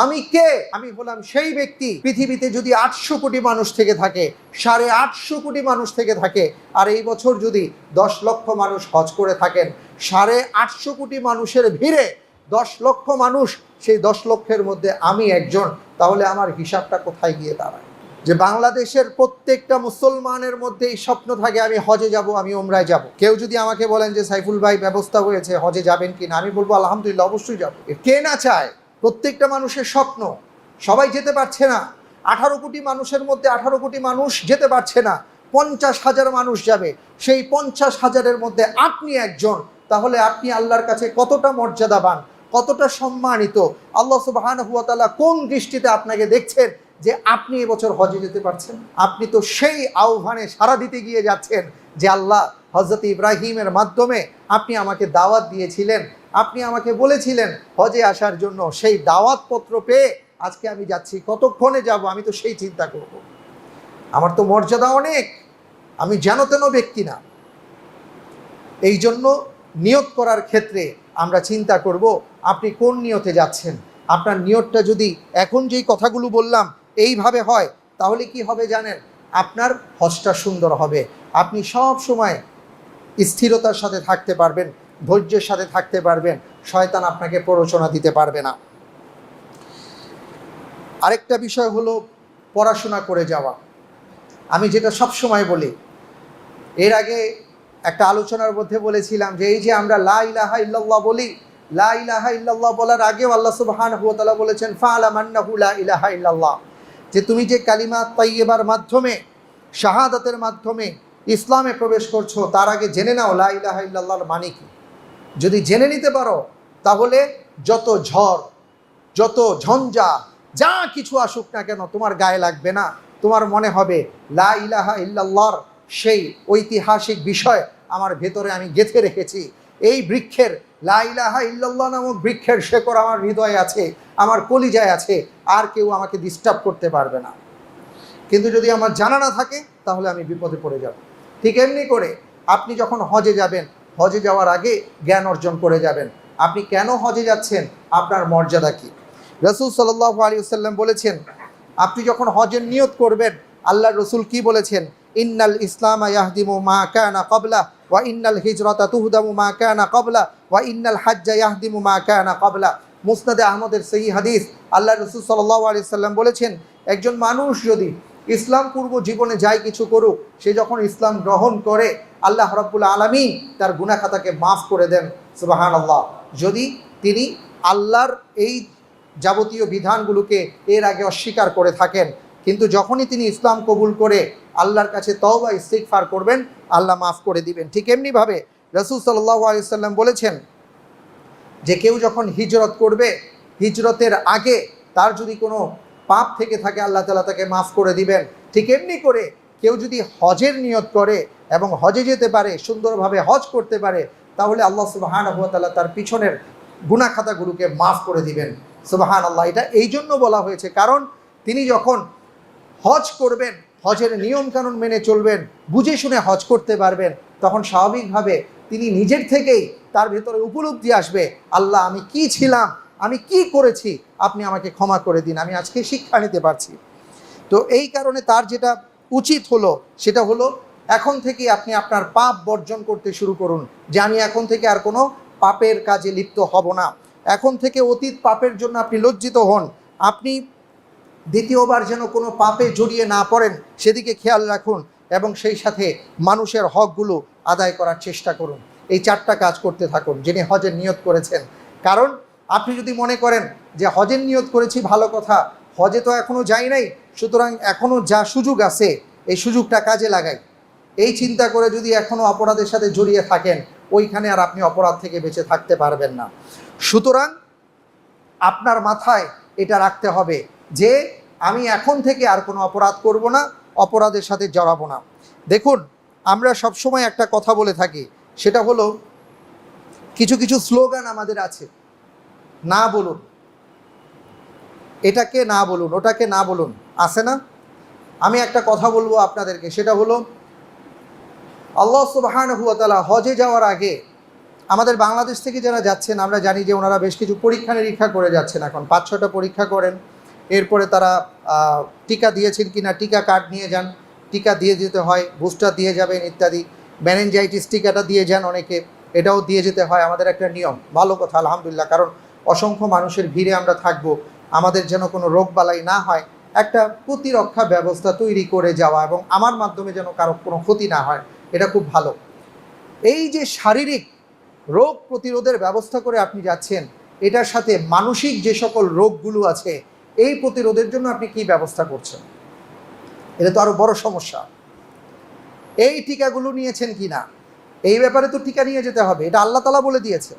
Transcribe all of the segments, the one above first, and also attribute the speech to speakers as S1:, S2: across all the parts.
S1: আমি কে? আমি হলাম সেই ব্যক্তি, পৃথিবীতে যদি 800 কোটি মানুষ থেকে থাকে, 850 কোটি মানুষ থেকে থাকে, আর এই বছর যদি 10 লক্ষ মানুষ হজ করে থাকেন, 850 কোটি মানুষের ভিড়ে 10 লক্ষ মানুষ, সেই 10 লক্ষের মধ্যে আমি একজন, তাহলে আমার হিসাবটা কোথায় গিয়ে দাঁড়ায়? যে বাংলাদেশের প্রত্যেকটা মুসলমানের মধ্যে এই স্বপ্ন থাকে আমি হজে যাব, আমি ওমরায় যাব। কেউ যদি আমাকে বলেন যে সাইফুল ভাই ব্যবস্থা হয়েছে, হজে যাবেন কিনা, আমি বলবো আলহামদুলিল্লাহ, অবশ্যই যাব। কে না চায়? প্রত্যেকটা মানুষের স্বপ্ন। সবাই যেতে পারছে না। 18 কোটি মানুষের মধ্যে 18 কোটি মানুষ যেতে পারছে না, 50,000 মানুষ যাবে। সেই 50,000-এর মধ্যে আপনি একজন, তাহলে আপনি আল্লাহর কাছে কতটা মর্যাদাবান, কতটা সম্মানিত। আল্লাহ সুবহানাহু ওয়া তাআলা কোন দৃষ্টিতে আপনাকে দেখছেন যে আপনি এবছর হজে যেতে পারছেন? আপনি তো সেই আহ্বানে সাড়া দিতে গিয়ে যাচ্ছেন যে আল্লাহ, হযরত ইব্রাহিমের মাধ্যমে আপনি আমাকে দাওয়াত দিয়েছিলেন, আপনি আমাকে বলেছিলেন হজে আসার জন্য, সেই দাওয়াতপত্র পেয়ে আজকে আমি যাচ্ছি। কতক্ষণে যাব আমি তো সেই চিন্তা করব। আমার তো মর্যাদা অনেক, আমি যেন তেন ব্যক্তি না। এই জন্য নিয়ত করার ক্ষেত্রে আমরা চিন্তা করব আপনি কোন নিয়তে যাচ্ছেন। আপনার নিয়তটা যদি এখন যেই কথাগুলো বললাম এইভাবে হয়, তাহলে কি হবে জানেন? আপনার হজটা সুন্দর হবে। আপনি সব সময় স্থিরতার সাথে থাকতে পারবেন, ধৈর্যের সাথে থাকতে পারবেন, শয়তান আপনাকে প্ররোচনা দিতে পারবে না। আরেকটা বিষয় হলো পড়াশোনা করে যাওয়া। আমি যেটা সব সময় বলি, এর আগে একটা আলোচনার মধ্যে বলেছিলাম যে এই যে আমরা লা ইলাহা ইল্লাল্লাহ বলি, লা ইলাহা ইল্লাল্লাহ বলার আগেও আল্লাহ সুবহানাহু ওয়া তাআলা বলেছেন ফা'লাম আন্নাহু লা ইলাহা ইল্লাল্লাহ, যে তুমি যে কালিমা তাইয়্যিবার মাধ্যমে, শাহাদাতের মাধ্যমে ইসলামে প্রবেশ করছো, তার আগে জেনে নাও লা ইলাহা ইল্লাল্লাহর মানে কি। যদি জেনে নিতে পারো, তাহলে যত ঝড়, যত ঝঞ্ঝা, যা কিছু আসুক না কেন তোমার গায়ে লাগবে না। তোমার মনে হবে লা ইলাহা ইল্লাল্লাহর সেই ঐতিহাসিক বিষয় আমার ভেতরে আমি গেঁথে রেখেছি। এই বৃক্ষের, লা ইলাহা ইল্লাল্লাহ নামক বৃক্ষের শেকড় আমার হৃদয়ে আছে, আমার কলিজায় আছে, আর কেউ আমাকে ডিস্টার্ব করতে পারবে না। কিন্তু যদি আমার জানা না থাকে, তাহলে আমি বিপদে পড়ে যাব। ঠিক এমনি করে আপনি যখন হজে যাবেন, হজে যাওয়ার আগে জ্ঞান অর্জন করে যাবেন। আপনি কেন হজে যাচ্ছেন, আপনার মর্যাদা কী। রাসূল সাল্লাল্লাহু আলাইহি ওয়াসাল্লাম বলেছেন, আপনি যখন হজের নিয়ত করবেন, আল্লাহর রসুল কি বলেছেন? ইন্নাল ইসলামা ইয়াহদিমু মা কানা ক্বাবলা ওয়া ইন্নাল হিজরাতা তুহদামু মা কানা ক্বাবলা ওয়া ইন্নাল হাজ্জা ইয়াহদিমু মা কানা ক্বাবলা। মুসনাদে আহমদের সহিহ হাদিস। আল্লাহর রসুল সাল্লাল্লাহু আলাইহি ওয়াসাল্লাম বলেছেন, একজন মানুষ যদি ইসলাম পূর্ব জীবনে যাই কিছু করুক, সে যখন ইসলাম গ্রহণ করে, আল্লাহ রাব্বুল আলামিন তার গুনাহ খাতাকে মাফ করে দেন। সুবহানাল্লাহ। যদি তিনি আল্লাহর এই যাবতীয় বিধানগুলোকে এর আগে অস্বীকার করে থাকেন, কিন্তু যখনই তিনি ইসলাম কবুল করে আল্লাহর কাছে তওবা ইস্তিগফার করবেন, আল্লাহ মাফ করে দিবেন। ঠিক এমনিভাবে রাসূল সাল্লাল্লাহু আলাইহি ওয়াসাল্লাম বলেছেন যে কেউ যখন হিজরত করবে, হিজরতের আগে তার যদি কোনো পাপ থেকে থাকে, আল্লাহ তাআলা তাকে মাফ করে দিবেন। ঠিক এমনি করে কেউ যদি হজের নিয়ত করে এবং হজে যেতে পারে, সুন্দরভাবে হজ করতে পারে, তাহলে আল্লাহ সুবহানাহু ওয়া তাআলা তার পিছনের গুনাহ খাতাগুলোকে মাফ করে দিবেন। সুবহানাল্লাহ। এটা এই জন্য বলা হয়েছে, কারণ তিনি যখন হজ করবেন, হজের নিয়মকানুন মেনে চলবেন, বুঝে শুনে হজ করতে পারবেন, তখন স্বাভাবিকভাবে তিনি নিজের থেকেই তার ভেতরে উপলব্ধি আসবে, আল্লাহ আমি কি ছিলাম, আমি কি করেছি, আপনি আমাকে ক্ষমা করে দিন, আমি আজকে শিক্ষা নিতে পারছি। তো এই কারণে তার যেটা উচিত হলো, সেটা হলো এখন থেকে আপনি আপনার পাপ বর্জন করতে শুরু করুন, যে আমি এখন থেকে আর কোনো পাপের কাজে লিপ্ত হব না। এখন থেকে অতীত পাপের জন্য আপনি লজ্জিত হন। আপনি দ্বিতীয়বার যেন কোনো পাপে জড়িয়ে না পড়েন, সেদিকে খেয়াল রাখুন, এবং সেই সাথে মানুষের হকগুলো আদায় করার চেষ্টা করুন। এই 4টা কাজ করতে থাকুন যিনি হজের নিয়ত করেছেন। কারণ আপনি যদি মনে করেন যে হজের নিয়ত করেছি, ভালো কথা, হজে তো এখনও যাই নাই, সুতরাং এখনও যা সুযোগ আছে এই সুযোগটা কাজে লাগাই, এই চিন্তা করে যদি এখনও অপরাধের সাথে জড়িয়ে থাকেন, ওইখানে আর আপনি অপরাধ থেকে বেঁচে থাকতে পারবেন না। সুতরাং আপনার মাথায় এটা রাখতে হবে যে আমি এখন থেকে আর কোনো অপরাধ করব না, অপরাধের সাথে জড়াবো না। দেখুন, আমরা সবসময় একটা কথা বলে থাকি, সেটা হলো কিছু কিছু স্লোগান আমাদের আছে, না বলুন, এটাকে না বলুন, ওটাকে না বলুন, আছে না? আমি একটা কথা বলবো আপনাদেরকে, সেটা হলো আল্লাহ সুবহানাহু ওয়া তাআলা হজে যাওয়ার আগে আমাদের বাংলাদেশ থেকে যারা যাচ্ছেন আমরা জানি যে ওনারা বেশ কিছু পরীক্ষা নিরীক্ষা করে যাচ্ছেন, এখন 5-6টা পরীক্ষা করেন, এরপরে তারা টিকা দিয়েছেন কিনা টিকা কার্ড নিয়ে যান, টিকা দিয়ে যেতে হয়, বুস্টার দিয়ে যাবেন ইত্যাদি, মেনিনজাইটিস টিকাটা দিয়ে যান অনেকে, এটাও দিয়ে যেতে হয়, আমাদের একটা নিয়ম। ভালো কথা, আলহামদুলিল্লাহ, কারণ অসংখ্য মানুষের ভিড়ে আমরা থাকবো, আমাদের যেন কোনো রোগবালাই না হয়, একটা প্রতিরক্ষা ব্যবস্থা তৈরি করে যাওয়া এবং আমার মাধ্যমে যেন কারো কোনো ক্ষতি না হয়, এটা খুব ভালো। এই যে শারীরিক রোগ প্রতিরোধের ব্যবস্থা করে আপনি যাচ্ছেন, এটার সাথে মানসিক যে সকল রোগগুলো আছে এই প্রতিরোধের জন্য আপনি কি ব্যবস্থা করছেন? এটা তো আরো বড় সমস্যা। এই টিকাগুলো নিয়েছেন কিনা, এই ব্যাপারে তো টিকা নিয়ে যেতে হবে, এটা আল্লাহ তাআলা বলে দিয়েছে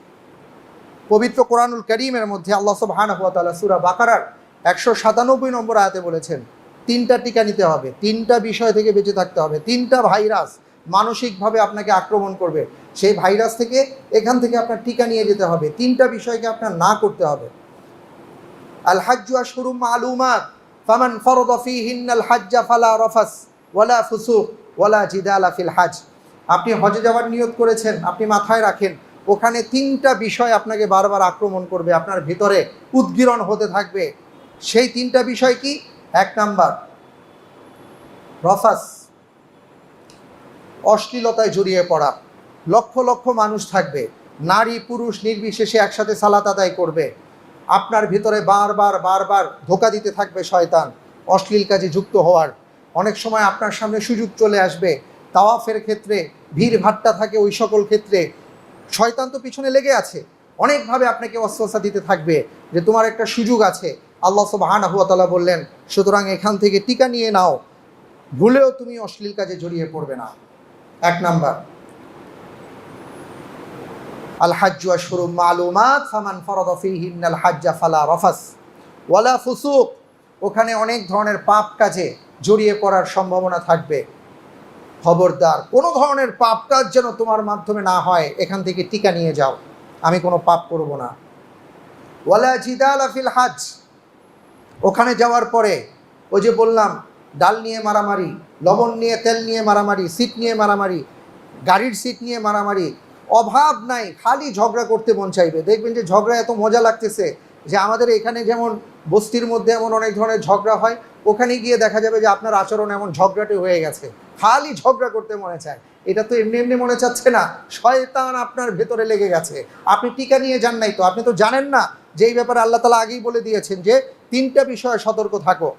S1: পবিত্র কোরআনুল কারীমের মধ্যে। আল্লাহ সুবহানাহু ওয়া তাআলা সূরা বাকারার 197 নম্বর আয়াতে বলেছেন 3টা টিকা নিতে হবে, 3টা বিষয় থেকে বেঁচে থাকতে হবে। 3টা ভাইরাস মানসিকভাবে আপনাকে আক্রমণ করবে, সেই ভাইরাস থেকে এখান থেকে আপনার টিকা নিয়ে যেতে হবে। 3টা বিষয়কে আপনার না করতে হবে। আল হাজ্জু আশহুরুম মালুমাত ফামান ফারাদা ফীহিন্নাল হাজ্জা ফালা রাফাস ওয়ালা ফুসুক ওয়ালা জিদালা ফিল হজ। আপনি হজে যাওয়ার নিয়ত করেছেন, আপনি মাথায় রাখেন ওখানে 3টা বিষয় আপনাকে বারবার আক্রমণ করবে, আপনার ভিতরে উদ্গীরণ হতে থাকবে। সেই 3টা বিষয় কি? 1 নাম্বার রফাস, অশ্লীলতায় জড়িয়ে পড়া। লক্ষ লক্ষ মানুষ থাকবে, নারী পুরুষ নির্বিশেষে একসাথে সালাত আদায় করবে, আপনার ভিতরে বারবার বারবার ধোঁকা দিতে থাকবে শয়তান অশ্লীল কাজে যুক্ত হওয়ার। অনেক সময় আপনার সামনে সুযোগ চলে আসবে, তাওয়াফের ক্ষেত্রে ভিড় ভাট্টা থাকে, ওই সকল ক্ষেত্রে শয়তান তো পিছনে লেগে আছে, অনেকভাবে আপনাকে ওয়াসওয়াসা দিতে থাকবে যে তোমার একটা সুযোগ আছে। আল্লাহ সুবহানাহু ওয়া তাআলা বললেন সুতরাং এখান থেকে টিকা নিয়ে নাও, ভুলেও তুমি অশ্লীল কাজে জড়িয়ে পড়বে না। 1 নাম্বার আল হাজ্জু আশহুরুম মালুমাত ফামান ফারাদা ফীহিন্নাল হাজ্জা ফালা রাফাস ওয়ালা ফুসুক। ওখানে অনেক ধরনের পাপ কাজে জড়িয়ে পড়ার সম্ভাবনা থাকবে, খবরদার কোনো ধরনের পাপ কাজ যেন তোমার মাধ্যমে না হয়, এখান থেকে টিকা নিয়ে যাও, আমি কোনো পাপ করব না। ওয়ালা জিদালা ফিল হজ, ওখানে যাওয়ার পরে ওই যে বললাম ডাল নিয়ে মারামারি, লবণ নিয়ে তেল নিয়ে মারামারি, সিট নিয়ে মারামারি, গাড়ির সিট নিয়ে মারামারি, অভাব নাই, খালি ঝগড়া করতে মন চাইবে। দেখবেন যে ঝগড়া এত মজা লাগতেছে যে আমাদের এখানে যেমন বস্তির মধ্যে এমন অনেক ধরনের ঝগড়া হয়, ওখানে গিয়ে দেখা যাবে যে আপনার আচরণ এমন ঝগড়াটে হয়ে গেছে, খালি ঝগড়া করতে মনে চায়। এটা তো এমনি এমনি মনে চাচ্ছে না, শয়তান আপনার ভেতরে লেগে গেছে। আপনি টিকা নিয়ে যান নাই তো, আপনি তো জানেন না যে এই ব্যাপারে আল্লাহ তাআলা আগেই বলে দিয়েছেন যে 3টা বিষয়ে সতর্ক থাকো,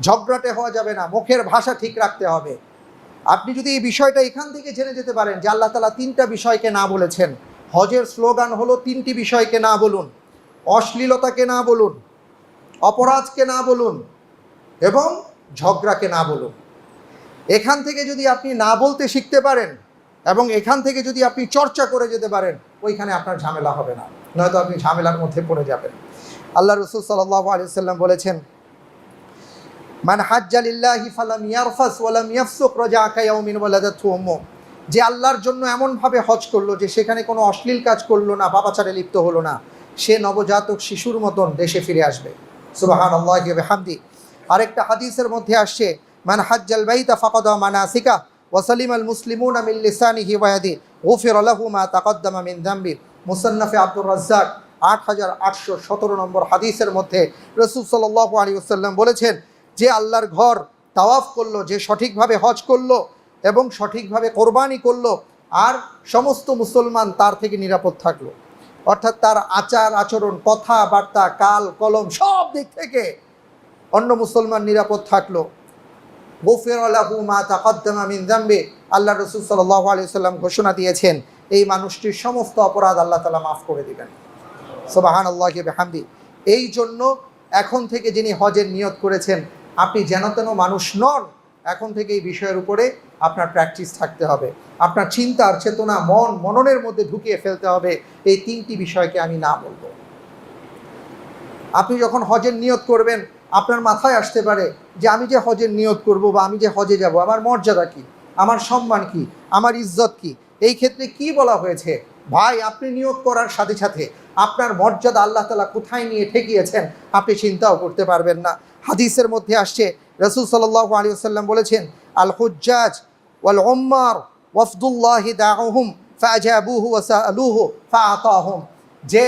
S1: ঝগড়াটে হওয়া যাবে না, মুখের ভাষা ঠিক রাখতে হবে। আপনি যদি এই বিষয়টা এখান থেকে জেনে যেতে পারেন যে আল্লাহ তাআলা 3টা বিষয়কে না বলেছেন, হজের স্লোগান হলো 3টি বিষয়কে না বলুন, অশ্লীলতাকে না বলুন, অপরাধকে না বলুন এবং ঝগড়াকে না বলুন। এখান থেকে যদি আপনি না বলতে শিখতে পারেন এবং এখান থেকে যদি আপনি চর্চা করে যেতে পারেন, ওইখানে আপনার ঝামেলা হবে না, নয়তো আপনি ঝামেলার মধ্যে পড়ে যাবেন। আল্লাহ রাসূল সাল্লাল্লাহু আলাইহি ওয়াসাল্লাম বলেছেন মান হাজ্জা লিল্লাহি ফালাম ইয়ারফাস ওয়ালাম ইয়াফসুক রাজা কায়াউমিন ওয়ালাদাতহু উম্মু। যে আল্লাহর জন্য এমনভাবে হজ করলো যে সেখানে কোনো অশ্লীল কাজ করলো না, পাপাচারে লিপ্ত হলো না, সে নবজাতক শিশুর মতন দেশে ফিরে আসবে। সুবহানাল্লাহি ওয়া বিহামদি। আরেকটা হাদিসের মধ্যে আসছে মান হাজ্জাল বাইতা ফাকাদা মানাসিকা ওয়া সালিমাল মুসলিমুনা মিন লিসানিহি ওয়া ইয়াদিহি গুফিরা লাহু মা তাকদ্দামা মিন যামবি। মুসান্নাফে আব্দুর রাজ্জাক 8817 নম্বর হাদিসের মধ্যে রাসূল সাল্লাল্লাহু আলাইহি ওয়াসাল্লাম বলেছেন যে আল্লাহর ঘর তাওয়াফ করলো, যে সঠিকভাবে হজ করলো এবং সঠিকভাবে কোরবানি করলো, আর সমস্ত মুসলমান তার থেকে নিরাপদ থাকলো, অর্থাৎ তার আচার আচরণ, কথাবার্তা, কাল কলম সব দিক থেকে অন্য মুসলমান নিরাপদ থাকলো। গুফিরা লাহু মা তাকদ্দামা মিন যামবি। আল্লাহ রাসূল সাল্লাল্লাহু আলাইহি ওয়াসাল্লাম ঘোষণা দিয়েছেন এই মানুষটির সমস্ত অপরাধ আল্লাহ তাআলা মাফ করে দিবেন। সুবহানাল্লাহি ওয়া বিহামদি। এই জন্য এখন থেকে যিনি হজের নিয়ত করেছেন, আপনি যেন তেন মানুষ নন, এখন থেকে এই বিষয়ের উপরে আপনার প্র্যাকটিস থাকতে হবে, আপনার চিন্তার চেতনা মননের মধ্যে ঢুকিয়ে ফেলতে হবে এই 3টি বিষয়কে আমি না বলবো। আপনি যখন হজের নিয়ত করবেন আপনার মাথায় আসতে পারে যে আমি যে হজের নিয়ত করব বা আমি যে হজে যাব, আমার মর্যাদা কি, আমার সম্মান কি, আমার ইজ্জত কি। এই ক্ষেত্রে কি বলা হয়েছে? ভাই আপনি নিয়ত করার সাথে সাথে আপনার মর্যাদা আল্লাহ তাআলা কোথায় নিয়ে ঠেকিয়েছেন আপনি চিন্তাও করতে পারবেন না। হাদিসের মধ্যে আসছে রাসূল সাল্লাল্লাহু আলাইহি ওয়াসাল্লাম বলেছেন আল হুজ্জাজ ওয়াল উম্মার ওয়াফদুল্লাহি দাউহুম ফাআজাবুহু ওয়া সাআলুহু ফাআতাহুম। যে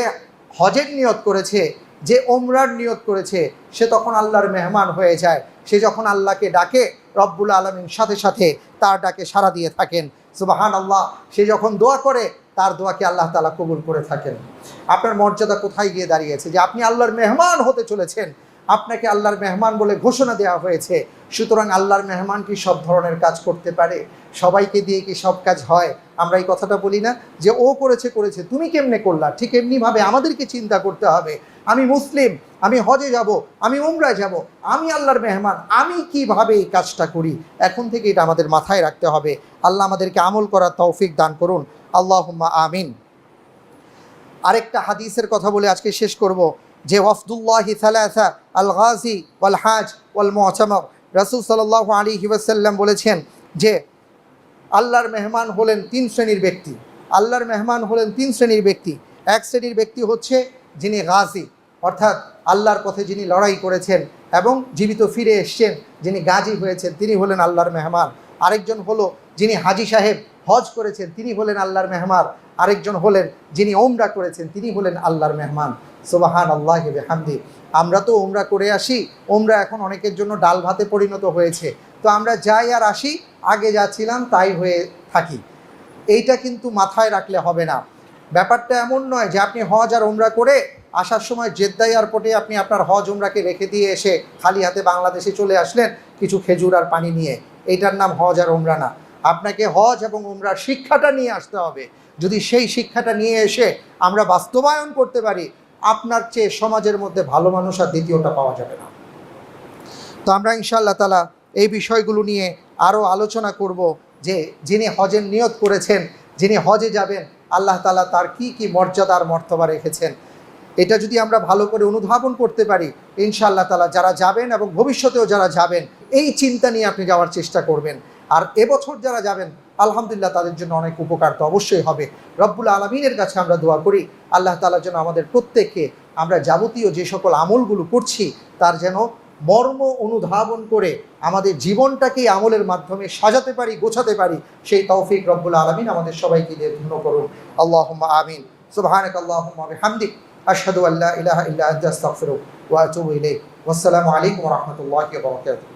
S1: হজের নিয়ত করেছে, যে ওমরার নিয়ত করেছে, সে তখন আল্লাহর মেহমান হয়ে যায়। সে যখন আল্লাহকে ডাকে, রব্বুল আলামিন সাথে সাথে তার ডাকে সাড়া দিয়ে থাকেন। সুবহানাল্লাহ। সে যখন দোয়া করে, তার দোয়াকে আল্লাহ তাআলা কবুল করে থাকেন। আপনার মর্যাদা কোথায় গিয়ে দাঁড়িয়েছে যে আপনি আল্লাহর মেহমান হতে চলেছেন, আপনাকে আল্লাহর মেহমান বলে ঘোষণা দেওয়া হয়েছে। সুতরাং আল্লাহর মেহমান কি সব ধরনের কাজ করতে পারে? সবাইকে দিয়ে কি সব কাজ হয়? আমরা এই কথাটা বলি না যে ও করেছে করেছে, তুমি কেমনে করলা? ঠিক এমনিভাবে আমাদেরকে চিন্তা করতে হবে, আমি মুসলিম, আমি হজে যাব, আমি উমরায় যাব, আমি আল্লাহর মেহমান, আমি কিভাবে এই কাজটা করি। এখন থেকে এটা আমাদের মাথায় রাখতে হবে। আল্লাহ আমাদেরকে আমল করার তৌফিক দান করুন। আল্লাহুম্মা আমিন। আরেকটা হাদিসের কথা বলে আজকে শেষ করব যে ওয়াফদুল্লাহি সালাসা আল গাজি ওয়াল হাজ ওয়াল মুতামার। রাসূল সাল্লাল্লাহু আলাইহি ওয়াসাল্লাম বলেছেন যে আল্লাহর মেহমান হলেন তিন শ্রেণীর ব্যক্তি। আল্লাহর মেহমান হলেন তিন শ্রেণীর ব্যক্তি। এক শ্রেণীর ব্যক্তি হচ্ছে যিনি গাজী, অর্থাৎ আল্লাহর পথে যিনি লড়াই করেছেন এবং জীবিত ফিরে এসছেন, যিনি গাজী হয়েছেন, তিনি হলেন আল্লাহর মেহমান। আরেকজন হলো যিনি হাজী সাহেব, হজ করেছেন, তিনি হলেন আল্লাহর মেহমান। আরেকজন হলেন যিনি ওমরা করেছেন, তিনি হলেন আল্লাহর মেহমান। সুবহানাল্লাহি ওয়া বিহামদি। আমরা তো ওমরা করে আসি, ওমরা এখন অনেকের জন্য ডাল ভাতে পরিণত হয়েছে। তো আমরা যাই আর আসি, আগে যা ছিলাম তাই হয়ে থাকি। এইটা কিন্তু মাথায় রাখলে হবে না। ব্যাপারটা এমন নয় যে আপনি হজ আর ওমরা করে আসার সময় জেদ্দা এয়ারপোর্টে আপনি আপনার হজ ওমরাকে রেখে দিয়ে এসে খালি হাতে বাংলাদেশে চলে আসলেন কিছু খেজুর আর পানি নিয়ে। এইটার নাম হজ আর ওমরা না। আপনাকে হজ এবং ওমরার শিক্ষাটা নিয়ে আসতে হবে। যদি সেই শিক্ষাটা নিয়ে এসে আমরা বাস্তবায়ন করতে পারি, আপনার চেয়ে সমাজের মধ্যে ভালো মানুষ আর দ্বিতীয়টা পাওয়া যাবে না। তো আমরা ইনশাআল্লাহ তাআলা এই বিষয়গুলো নিয়ে আরও আলোচনা করব যে যিনি হজের নিয়ত করেছেন, যিনি হজে যাবেন, আল্লাহ তাআলা তার কি কি মর্যাদার মর্তবা রেখেছেন। এটা যদি আমরা ভালো করে অনুধাবন করতে পারি, ইনশাআল্লাহ তাআলা যারা যাবেন এবং ভবিষ্যতেও যারা যাবেন, এই চিন্তা নিয়ে আপনি যাওয়ার চেষ্টা করবেন। আর এবছর যারা যাবেন, আলহামদুলিল্লাহ, তাদের জন্য অনেক উপকার তো অবশ্যই হবে। রব্বুল আলামিনের কাছে আমরা দোয়া করি আল্লাহ তাআলা যেন আমাদের প্রত্যেককে আমরা যাবতীয় যে সকল আমলগুলো করছি তার যেন মর্ম অনুধাবন করে আমাদের জীবনটাকে আমলের মাধ্যমে সাজাতে পারি, গোছাতে পারি। সেই তৌফিক রব্বুল আলামিন আমাদের সবাইকে দিয়ে ধন্য করুন। আল্লাহুম্মা আমিন। সুবহানাকা আল্লাহুম্মা ওয়া বিহামদিক, আশহাদু আল্লা ইলাহা ইল্লা আনতা, আস্তাগফিরুকা ওয়া আতুবু ইলাইক। ওয়াসসালামু আলাইকুম ওয়া রাহমাতুল্লাহি ওয়া বারাকাতুহু।